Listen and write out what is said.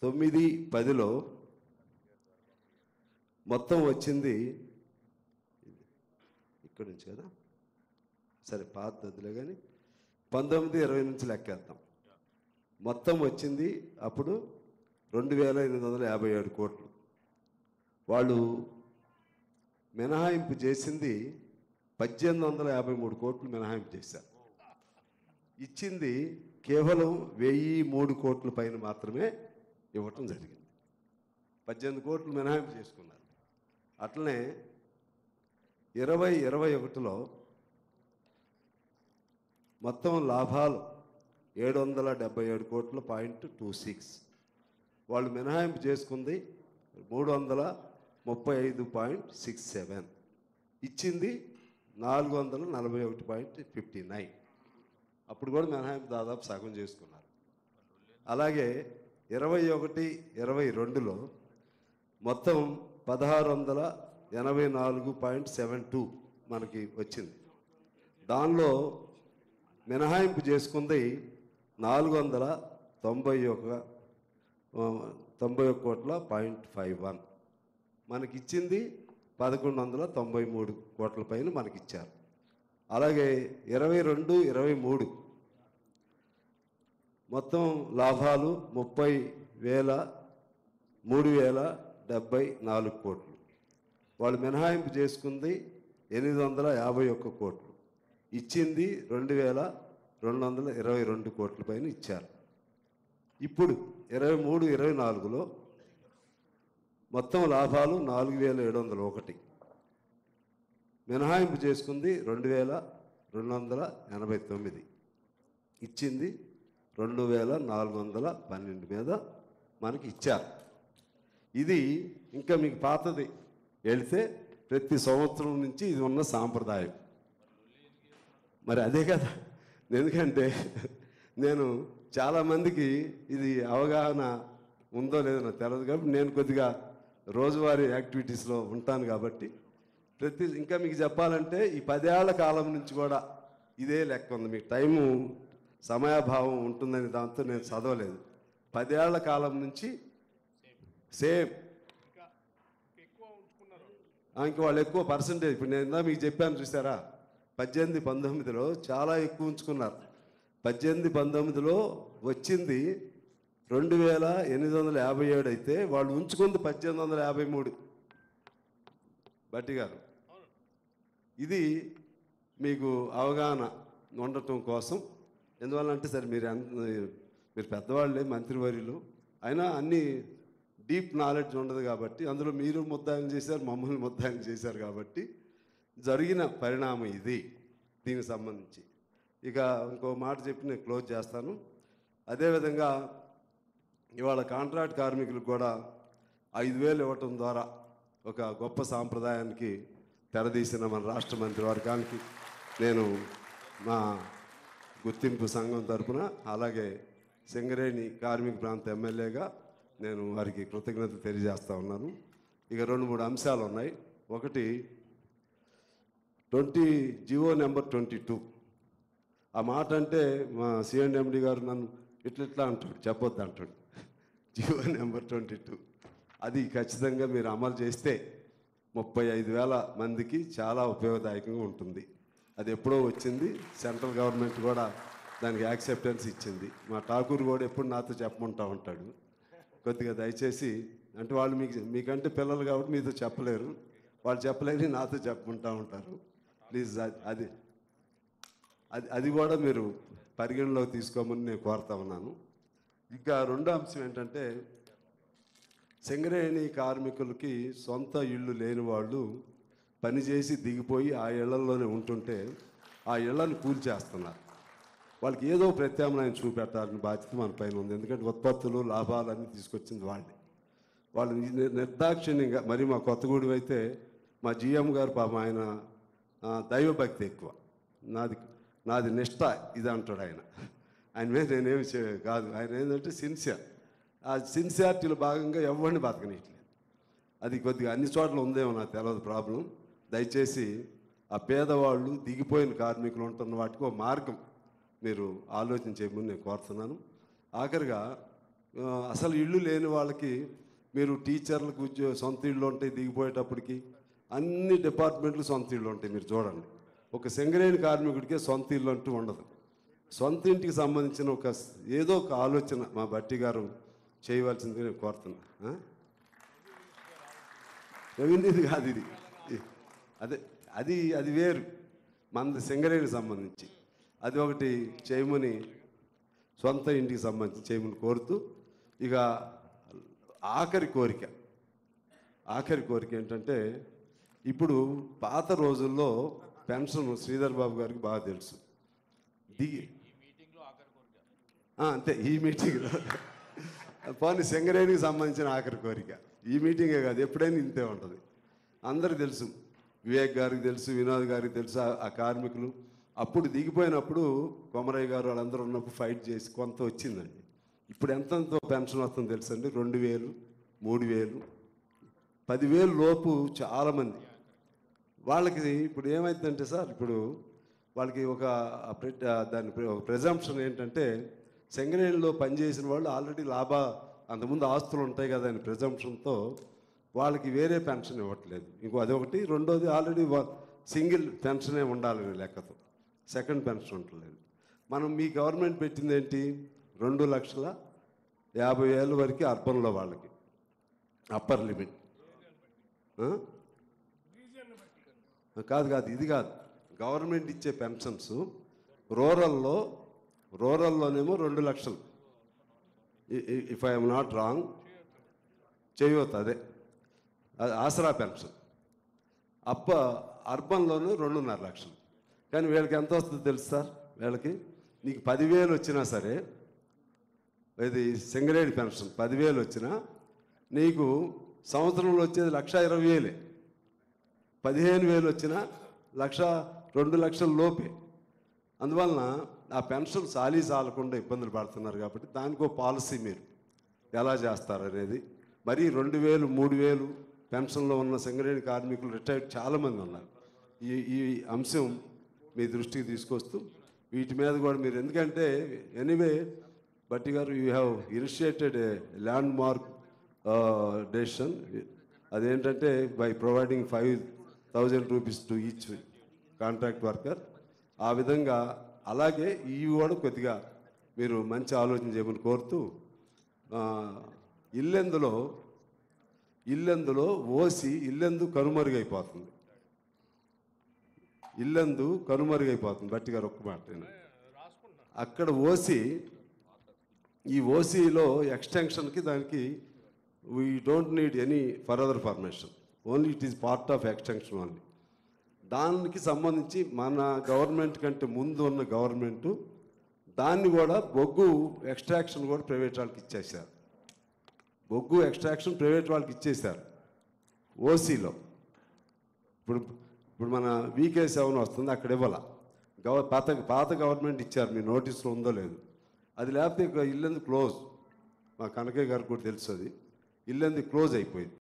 9-10లో మొత్తం వచ్చింది ఇక్కడ నుంచి కదా, సరే పాత వద్దులే కానీ 19-20 నుంచి లెక్కేద్దాం. మొత్తం వచ్చింది అప్పుడు 2857 కోట్లు. వాళ్ళు మినహాయింపు చేసింది 1853 కోట్లు మినహాయింపు చేశారు. ఇచ్చింది కేవలం 1003 కోట్ల పైన మాత్రమే ఇవ్వటం జరిగింది. 18 కోట్లు మినహాయింపు చేసుకున్నారు. అట్లనే 2021లో మొత్తం లాభాలు 777 కోట్ల .26. వాళ్ళు మినహాయింపు చేసుకుంది 335.67. ఇచ్చింది 441.59. అప్పుడు కూడా మినహాయింపు దాదాపు సగం చేసుకున్నారు. అలాగే 21-22లో మొత్తం 1684.72 మనకి వచ్చింది. దానిలో మినహాయింపు చేసుకుంది 491 కోట్ల .51. మనకిచ్చింది 1193 కోట్ల పైన మనకిచ్చారు. అలాగే 22-23 మొత్తం లాభాలు 30,074 కోట్లు. వాళ్ళు మినహాయింపు చేసుకుంది 851 కోట్లు. ఇచ్చింది 2222 కోట్ల పైన ఇచ్చారు. ఇప్పుడు 23-24లో మొత్తం లాభాలు 4701. మినహాయింపు చేసుకుంది 2289. ఇచ్చింది 2412 మీద మనకి ఇచ్చారు. ఇది ఇంకా మీకు పాతది వెళితే ప్రతి సంవత్సరం నుంచి ఇది ఉన్న సాంప్రదాయం. మరి అదే కదా, ఎందుకంటే నేను చాలామందికి ఇది అవగాహన ఉందో లేదో నాకు తెలియదు కాబట్టి నేను కొద్దిగా రోజువారీ యాక్టివిటీస్లో ఉంటాను కాబట్టి ఇంకా మీకు చెప్పాలంటే ఈ 10 ఏళ్ల కాలం నుంచి కూడా ఇదే లెక్క ఉంది. మీకు టైము సమయాభావం ఉంటుందని దాంతో నేను చదవలేదు. 10 ఏళ్ల కాలం నుంచి సేమ్. ఇంక వాళ్ళు ఎక్కువ పర్సంటేజ్, ఇప్పుడు నేను మీకు చెప్పాను చూసారా, 18-19లో చాలా ఎక్కువ ఉంచుకున్నారు. 18-19లో వచ్చింది 2857 అయితే వాళ్ళు ఉంచుకుంది 1853. బట్టి గారు, ఇది మీకు అవగాహన ఉండటం కోసం. ఎందువల్లంటే సరే మీరు పెద్దవాళ్ళే, మంత్రివర్యులు, అయినా అన్ని డీప్ నాలెడ్జ్ ఉండదు కాబట్టి అందులో మీరు ముద్దాయిలు చేశారు, మమ్మల్ని ముద్దాయిలు చేశారు కాబట్టి జరిగిన పరిణామం ఇది. దీనికి సంబంధించి ఇక ఇంకో మాట చెప్పి నేను క్లోజ్ చేస్తాను. అదేవిధంగా ఇవాళ కాంట్రాక్ట్ కార్మికులకు కూడా 5,000 ఇవ్వటం ద్వారా ఒక గొప్ప సాంప్రదాయానికి తెరదీసిన మన రాష్ట్ర మంత్రివర్గానికి నేను మా గుర్తింపు సంఘం తరఫున, అలాగే సింగరేణి కార్మిక ప్రాంత ఎమ్మెల్యేగా నేను వారికి కృతజ్ఞతలు తెలియజేస్తూ ఉన్నాను. ఇక 2-3 అంశాలు ఉన్నాయి. ఒకటి జివో నెంబర్ 22. ఆ మాట అంటే మా సిఎండి గారు నన్ను ఇట్లా అంటాడు, చెప్పొద్దు అంటాడు. జివో నెంబర్ 22 అది ఖచ్చితంగా మీరు అమలు చేస్తే 35,000 మందికి చాలా ఉపయోగదాయకంగా ఉంటుంది. అది ఎప్పుడో వచ్చింది, సెంట్రల్ గవర్నమెంట్ కూడా దానికి యాక్సెప్టెన్స్ ఇచ్చింది. మా ఠాకూర్ కూడా ఎప్పుడు నాతో చెప్పమంటూ ఉంటాడు. కొద్దిగా దయచేసి, అంటే వాళ్ళు మీకంటే పిల్లలు కాబట్టి మీతో చెప్పలేరు, వాళ్ళు చెప్పలేని నాతో చెప్పుకుంటూ ఉంటారు. ప్లీజ్ అది కూడా మీరు పరిగణలోకి తీసుకోమని నేను కోరుతా ఉన్నాను. ఇంకా రెండో అంశం ఏంటంటే, సింగరేణి కార్మికులకి సొంత ఇళ్ళు లేని వాళ్ళు పనిచేసి దిగిపోయి ఆ ఇళ్లలోనే ఉంటుంటే ఆ ఇళ్లను కూల్చేస్తున్నారు. వాళ్ళకి ఏదో ప్రత్యామ్నాయం చూపెట్టాలని బాధ్యత మన పైన ఉంది. ఎందుకంటే ఉత్పత్తులు, లాభాలన్నీ తీసుకొచ్చింది వాళ్ళు నిర్దాక్షిణ్యంగా. మరి మా కొత్తగూడెం అయితే మా జిఎం గారు పాపం ఆయన దైవభక్తి ఎక్కువ, నాది నిష్ఠ ఇది అంటాడు ఆయన మీద నేనేమి కాదు. ఆయన ఏంటంటే సిన్సియర్. ఆ సిన్సియారిటీలో భాగంగా ఎవరిని బతకనిట్లేదు. అది కొద్దిగా అన్ని చోట్ల ఉందేమో నాకు తెలియదు ప్రాబ్లం. దయచేసి ఆ పేదవాళ్ళు, దిగిపోయిన కార్మికులు ఉంటున్న వాటికి ఒక మార్గం మీరు ఆలోచించేమని నేను కోరుతున్నాను. ఆఖరిగా అసలు ఇళ్ళు లేని వాళ్ళకి మీరు టీచర్లకు సొంత ఇళ్ళు ఉంటాయి దిగిపోయేటప్పటికి, అన్ని డిపార్ట్మెంట్లు సొంత ఇళ్ళు ఉంటాయి. మీరు చూడండి, ఒక సింగరేణి కార్మికుడికే సొంత ఇల్లు అంటూ ఉండదు. సొంత ఇంటికి సంబంధించిన ఏదో ఒక ఆలోచన మా బట్టి గారు చేయవలసింది నేను కోరుతున్నా. రెవెన్యూది కాదు ఇది, అదే అది వేరు, మనది సింగరేణికి సంబంధించి అది ఒకటి చేయమని, సొంత ఇంటికి సంబంధించి చేయమని కోరుతూ, ఇక ఆఖరి కోరిక ఏంటంటే, ఇప్పుడు పాత రోజుల్లో పెన్షన్ శ్రీధర్ బాబు గారికి బాగా తెలుసు. అంతే, ఈ మీటింగ్లో పోనీ సింగరేణికి సంబంధించిన ఆఖరి కోరిక, ఈ మీటింగే కాదు, ఎప్పుడైనా ఇంతే ఉంటుంది. అందరికి తెలుసు, వివేక్ గారికి తెలుసు, వినోద్ గారికి తెలుసు, ఆ కార్మికులు అప్పుడు దిగిపోయినప్పుడు కొమరయ్య గారు వాళ్ళందరూ ఉన్నప్పుడు ఫైట్ చేసి కొంత వచ్చిందండి. ఇప్పుడు ఎంతో పెన్షన్ వస్తుందో తెలుసండి, 2000, 3000, 10,000 లోపు చాలామంది వాళ్ళకి. ఇప్పుడు ఏమైందంటే సార్, ఇప్పుడు వాళ్ళకి దాని ప్రెజంప్షన్ ఏంటంటే, సింగరేణిలో పనిచేసిన వాళ్ళు ఆల్రెడీ అంతకుముందు ఆస్తులు ఉంటాయి కదా అని ప్రెజంప్షన్తో వాళ్ళకి వేరే పెన్షన్ ఇవ్వట్లేదు. అదొకటి. రెండోది, ఆల్రెడీ సింగిల్ పెన్షనే ఉండాలని లెక్కతో సెకండ్ పెన్షన్ ఉండలేదు. మీ గవర్నమెంట్ పెట్టింది ఏంటి, 2,50,000 వరకు అర్బన్లో వాళ్ళకి అప్పర్ లిమిట్. కాదు ఇది కాదు, గవర్నమెంట్ ఇచ్చే పెన్షన్స్ రూరల్లోనేమో 2 లక్షలు, ఇఫ్ ఐఎమ్ నాట్ రాంగ్, చేయవద్దు, అదే ఆసరా పెన్షన్. అర్బన్లోనూ 2.5 లక్షలు. కానీ వీళ్ళకి ఎంత వస్తుందో తెలుసు సార్, వీళ్ళకి నీకు 10,000 వచ్చినా సరే, ఇది సింగరేణి పెన్షన్ 10,000 వచ్చినా నీకు సంవత్సరంలో వచ్చేది 1,20,000. 15,000 వచ్చినా 2 లక్షల లోపే. అందువలన ఆ పెన్షన్ చాలకుండా ఇబ్బందులు పడుతున్నారు. కాబట్టి దానికో పాలసీ మీరు ఎలా చేస్తారనేది. మరి 2,000, 3,000 పెన్షన్లో ఉన్న సింగరేణి కార్మికులు రిటైర్డ్ చాలామంది ఉన్నారు. ఈ అంశం మీ దృష్టికి తీసుకొస్తూ వీటి మీద కూడా మీరు, ఎందుకంటే anyway Batti garu, you have initiated a landmark decision. అదేంటంటే by providing 5,000 rupees to each contract worker. ఆ విధంగా అలాగే ఇవి కూడా కొద్దిగా మీరు మంచి ఆలోచన చేయమని కోరుతూ, ఇల్లెందులో ఓసి కనుమరుగైపోతుంది. బట్టి గారు ఒక్క మాట, అక్కడ ఈ ఓసీలో ఎక్స్టెన్షన్కి దానికి we don't need any further permission, only it is part of extension only. దానికి సంబంధించి మన గవర్నమెంట్ కంటే ముందు ఉన్న గవర్నమెంటు దాన్ని కూడా బొగ్గు ఎక్స్ట్రాక్షన్ కూడా ప్రైవేట్ వాళ్ళకి ఇచ్చేసారు. ప్రైవేట్ వాళ్ళకి ఇచ్చేశారు ఓసీలో. ఇప్పుడు మన VK7 వస్తుంది, అక్కడ ఇవ్వాల. పాత గవర్నమెంట్ ఇచ్చారు, మీ నోటీసులో ఉందో లేదు. అది లేకపోతే ఇల్లందు క్లోజ్. మా కనకయ్య గారికి కూడా తెలుసు, అది ఇల్లందు క్లోజ్ అయిపోయింది.